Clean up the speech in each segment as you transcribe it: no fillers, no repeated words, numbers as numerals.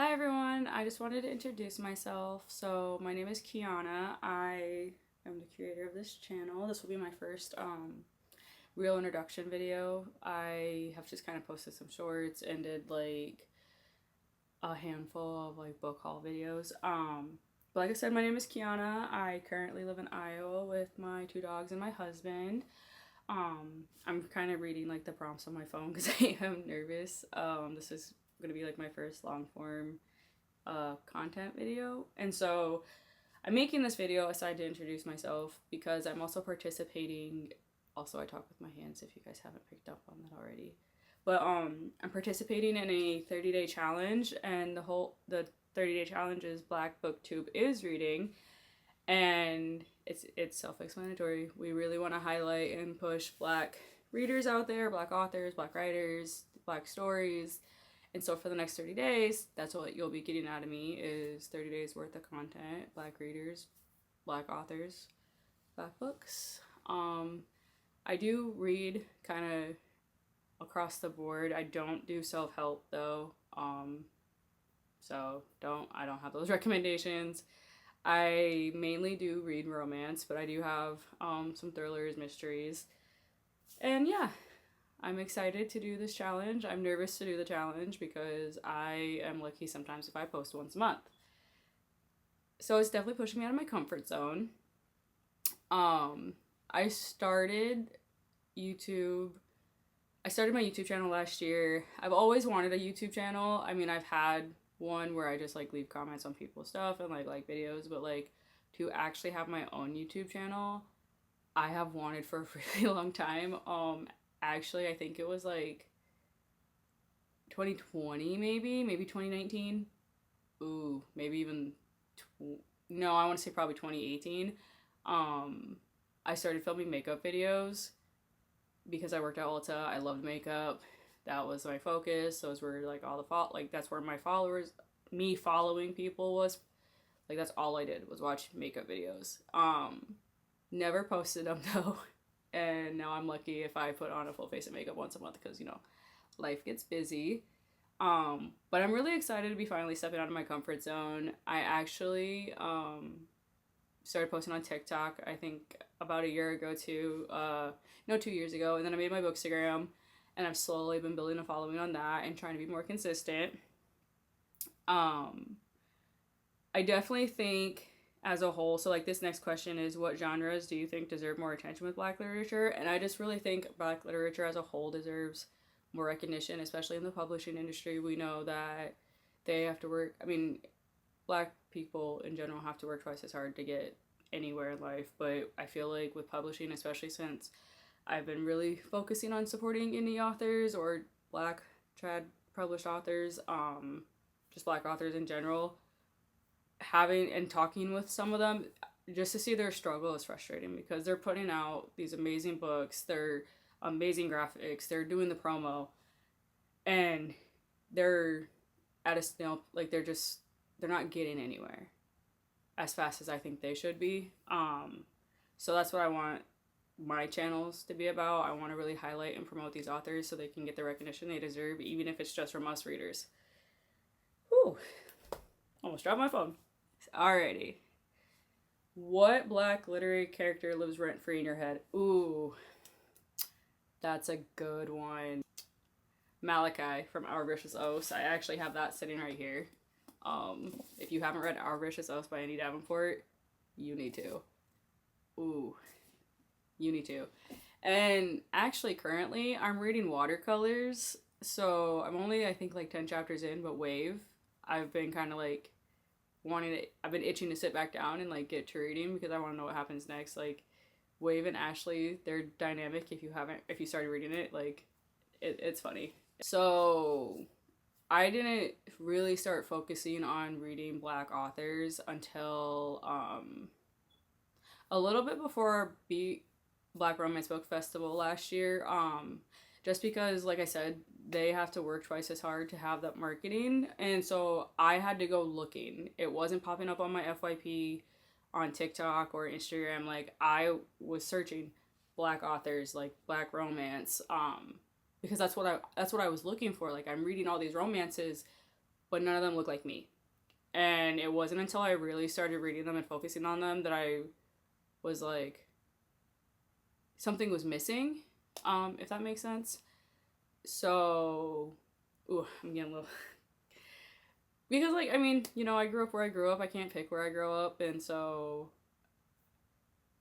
Hi everyone, I just wanted to introduce myself. So my name is Kiana. I am the creator of this channel. This will be my first real introduction video. I have just kind of posted some shorts and did like a handful of like book haul videos. But like I said, my name is Kiana. I currently live in Iowa with my two dogs and my husband. I'm kind of reading like the prompts on my phone because I am nervous. This is gonna be like my first long form content video, and so I'm making this video aside to introduce myself because I'm also participating. Also, I talk with my hands if you guys haven't picked up on that already. But I'm participating in a 30-day challenge, and the 30-day challenge is Black BookTube is Reading, and it's self-explanatory. We really want to highlight and push Black readers out there, Black authors, Black writers, Black stories. And so for the next 30 days, that's what you'll be getting out of me is 30 days worth of content, Black readers, Black authors, Black books. I do read kind of across the board. I don't do self-help though. So I don't have those recommendations. I mainly do read romance, but I do have some thrillers, mysteries. And yeah, I'm excited to do this challenge. I'm nervous to do the challenge because I am lucky sometimes if I post once a month. So it's definitely pushing me out of my comfort zone. I started YouTube. I started my YouTube channel last year. I've always wanted a YouTube channel. I mean, I've had one where I just like leave comments on people's stuff and like videos, but like to actually have my own YouTube channel, I have wanted for a really long time. Actually, I think it was like 2020, maybe 2019. Ooh, maybe even no, I want to say probably 2018. I started filming makeup videos because I worked at Ulta. I loved makeup. That was my focus. Those were like all the like that's where my followers, me following people was like that's all I did was watch makeup videos. Never posted them though. And now I'm lucky if I put on a full face of makeup once a month because, you know, life gets busy. But I'm really excited to be finally stepping out of my comfort zone. I actually started posting on TikTok, I think about a year ago too. No, 2 years ago. And then I made my Bookstagram, and I've slowly been building a following on that and trying to be more consistent. I definitely think as a whole, so like this next question is, what genres do you think deserve more attention with Black literature? And I just really think Black literature as a whole deserves more recognition, especially in the publishing industry. We know that they have to work, I mean, Black people in general have to work twice as hard to get anywhere in life, but I feel like with publishing, especially since I've been really focusing on supporting indie authors or Black trad published authors, just Black authors in general, having and talking with some of them just to see their struggle is frustrating because they're putting out these amazing books, they're amazing graphics, they're doing the promo, and they're at a snail, like they're not getting anywhere as fast as I think they should be. So that's what I want my channels to be about. I want to really highlight and promote these authors so they can get the recognition they deserve, even if it's just from us readers. Whew. Almost dropped my phone. Alrighty. What Black literary character lives rent-free in your head? Ooh, that's a good one. Malachi from Our Vicious Oaths. I actually have that sitting right here. If you haven't read Our Vicious Oaths by Annie Davenport, you need to. Ooh, you need to. And actually, currently, I'm reading Watercolors. So I'm only, I think, like 10 chapters in, but Wave, I've been kind of like I've been itching to sit back down and like get to reading because I want to know what happens next. Like Wave and Ashley, they're dynamic. If you started reading it, like it's funny. So I didn't really start focusing on reading Black authors until a little bit before Black Romance Book Festival last year. Just because, like I said, they have to work twice as hard to have that marketing, and so I had to go looking. It wasn't popping up on my FYP on TikTok or Instagram. Like I was searching Black authors, like Black romance, because that's what I was looking for. Like I'm reading all these romances, but none of them look like me. And it wasn't until I really started reading them and focusing on them that I was like, something was missing, if that makes sense. So, ooh, I'm getting a little... because, like, I mean, you know, I grew up where I grew up. I can't pick where I grow up. And so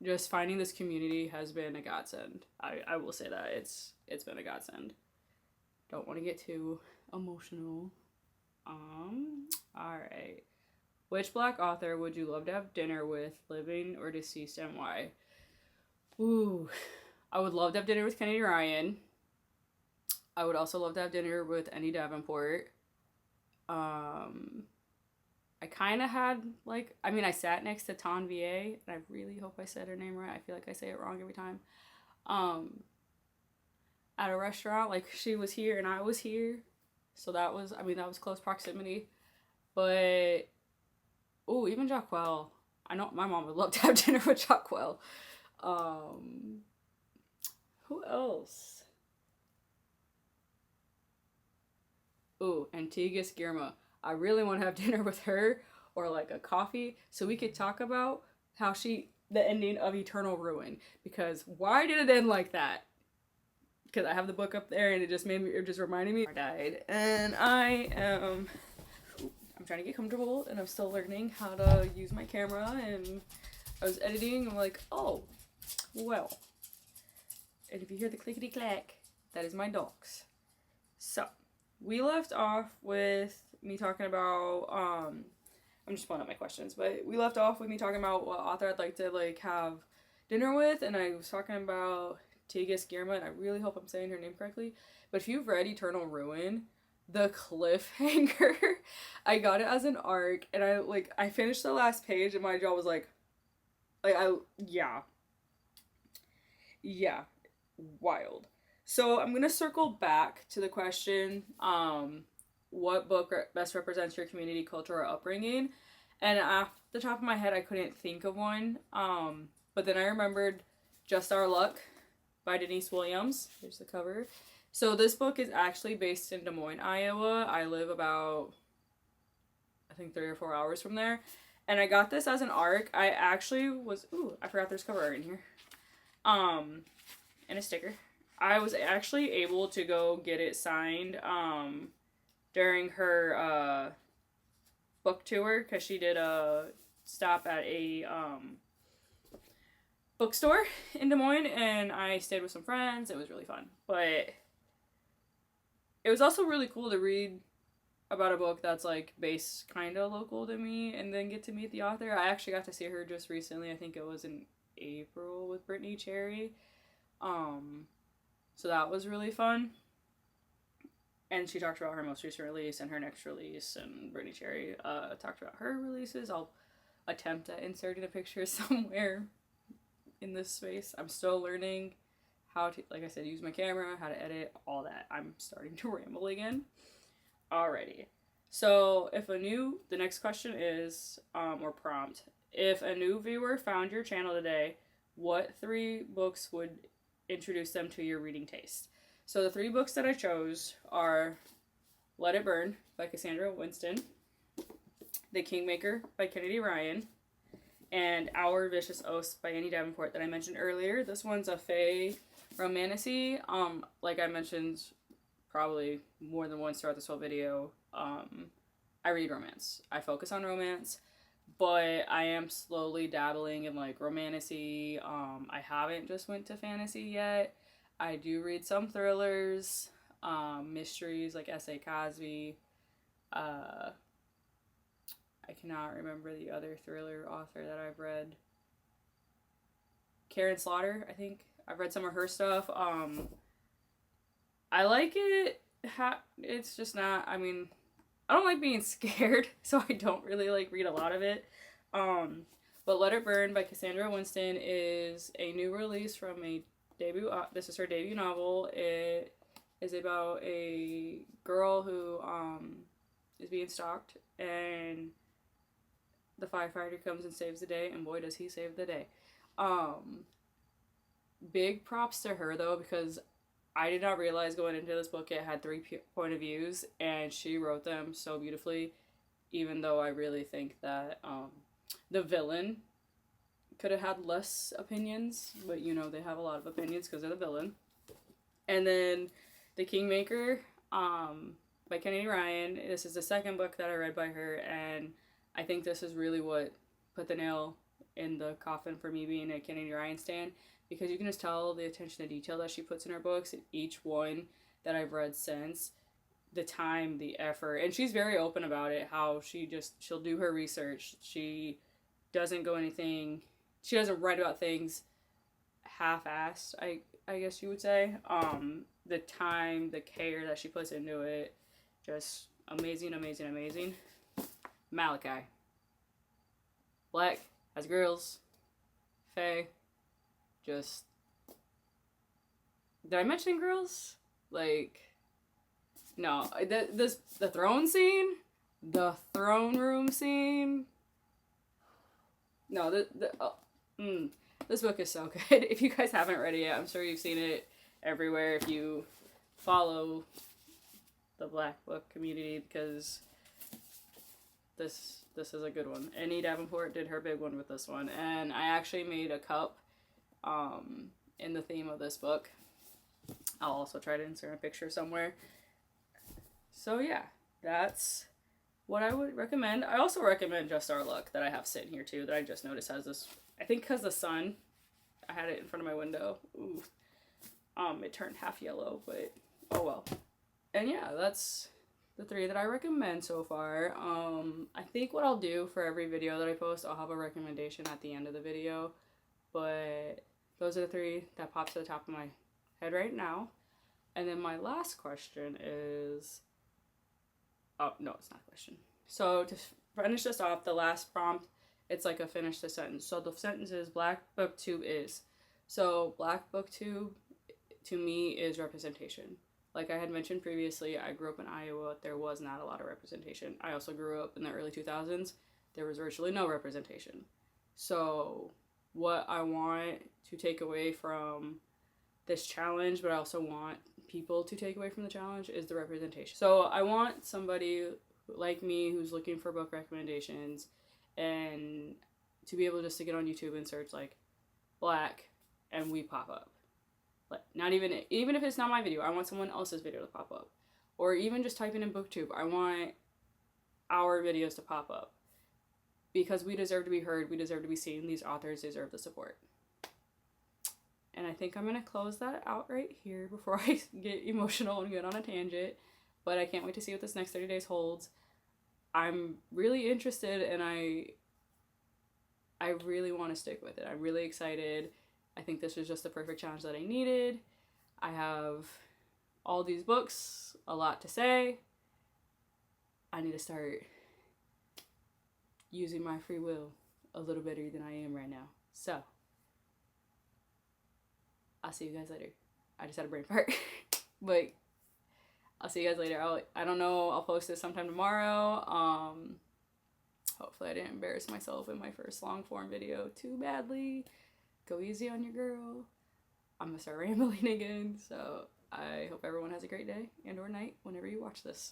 just finding this community has been a godsend. I will say that. It's been a godsend. Don't want to get too emotional. Alright. Which Black author would you love to have dinner with, living or deceased, and why? Ooh. I would love to have dinner with Kennedy Ryan. I would also love to have dinner with Annie Davenport. I kind of had, like, I mean, I sat next to Tan VA, and I really hope I said her name right. I feel like I say it wrong every time. At a restaurant, like, she was here and I was here. So that was, I mean, that was close proximity. But, oh, even Jacquel. I know my mom would love to have dinner with Jacquel. Who else? Ooh, Antigua Skirma. I really want to have dinner with her, or like a coffee, so we could talk about how the ending of Eternal Ruin. Because why did it end like that? Because I have the book up there and it just reminded me I died. And I'm trying to get comfortable and I'm still learning how to use my camera, and I was editing and I'm like, oh, well. And if you hear the clickety clack, that is my dogs. So, we left off with me talking about, I'm just pulling up my questions, but we left off with me talking about what author I'd like to, like, have dinner with, and I was talking about Tigis Girma, and I really hope I'm saying her name correctly, but if you've read Eternal Ruin, the cliffhanger, I got it as an arc, and I finished the last page, and my jaw was like, yeah, wild. So I'm gonna circle back to the question, what book best represents your community, culture, or upbringing? And off the top of my head, I couldn't think of one. But then I remembered Just Our Luck by Denise Williams. Here's the cover. So this book is actually based in Des Moines, Iowa. I live about, I think, 3 or 4 hours from there. And I got this as an ARC. I actually was, I forgot there's cover art in here. And a sticker. I was actually able to go get it signed during her book tour, because she did a stop at a bookstore in Des Moines, and I stayed with some friends. It was really fun, but it was also really cool to read about a book that's like based kind of local to me and then get to meet the author. I actually got to see her just recently. I think it was in April with Brittany Cherry. So that was really fun. And she talked about her most recent release and her next release, and Brittany Cherry talked about her releases. I'll attempt at inserting a picture somewhere in this space. I'm still learning how to, like I said, use my camera, how to edit, all that. I'm starting to ramble again. Alrighty. So the next question is, or prompt, if a new viewer found your channel today, what 3 books would introduce them to your reading taste? So the 3 books that I chose are Let It Burn by Cassandra Winston, The Kingmaker by Kennedy Ryan, and Our Vicious Oaths by Annie Davenport that I mentioned earlier. This one's a fae romantasy. Like I mentioned probably more than once throughout this whole video, I read romance. I focus on romance, but I am slowly dabbling in like romantasy. I haven't just went to fantasy yet. I do read some thrillers, mysteries like S.A. Cosby. I cannot remember the other thriller author that I've read. Karen Slaughter, I think. I've read some of her stuff. I like it. It's just not, I mean, I don't like being scared, so I don't really like read a lot of it. But Let It Burn by Cassandra Winston is a new release from a debut. This is her debut novel. It is about a girl who is being stalked, and the firefighter comes and saves the day, and boy does he save the day. Big props to her though, because I did not realize going into this book it had three point of views, and she wrote them so beautifully, even though I really think that the villain could have had less opinions, but you know, they have a lot of opinions because they're the villain. And then The Kingmaker by Kennedy Ryan. This is the second book that I read by her, and I think this is really what put the nail in the coffin for me being a Kennedy Ryan stan, because you can just tell the attention to detail that she puts in her books, each one that I've read since, the time, the effort, and she's very open about it, how she'll do her research. She doesn't write about things half-assed, I guess you would say. The time, the care that she puts into it, just amazing, amazing, amazing. Malachi. Black has girls. Faye. Just... Did I mention girls? Like... No. The throne scene? The throne room scene? No, this book is so good. If you guys haven't read it yet, I'm sure you've seen it everywhere if you follow the Black Book community, because this is a good one. Annie Davenport did her big one with this one, and I actually made a cup in the theme of this book. I'll also try to insert a picture somewhere. So yeah, that's what I would recommend. I also recommend Just Our Luck, that I have sitting here too, that I just noticed has this, I think because the sun, I had it in front of my window. Ooh. It turned half yellow, but oh well. And yeah, that's the three that I recommend so far. I think what I'll do for every video that I post, I'll have a recommendation at the end of the video, but those are the three that pops to the top of my head right now. And then my last question is, oh no, it's not a question. So to finish this off, the last prompt, it's like a finish the sentence. So the sentence is Black BookTube is. So Black BookTube to me is representation. Like I had mentioned previously, I grew up in Iowa. There was not a lot of representation. I also grew up in the early 2000s. There was virtually no representation. So what I want to take away from this challenge, but I also want people to take away from the challenge, is the representation. So I want somebody like me who's looking for book recommendations and to be able just to get on YouTube and search like Black and we pop up. Like not even if it's not my video, I want someone else's video to pop up. Or even just typing in BookTube, I want our videos to pop up. Because we deserve to be heard, we deserve to be seen, these authors deserve the support. And I think I'm going to close that out right here before I get emotional and get on a tangent. But I can't wait to see what this next 30 days holds. I'm really interested, and I really want to stick with it. I'm really excited. I think this was just the perfect challenge that I needed. I have all these books, a lot to say. I need to start using my free will a little better than I am right now. So, I'll see you guys later. I just had a brain fart. But I'll see you guys later. I don't know, I'll post this sometime tomorrow. Hopefully I didn't embarrass myself in my first long form video too badly. Go easy on your girl. I'm gonna start rambling again. So I hope everyone has a great day and or night whenever you watch this.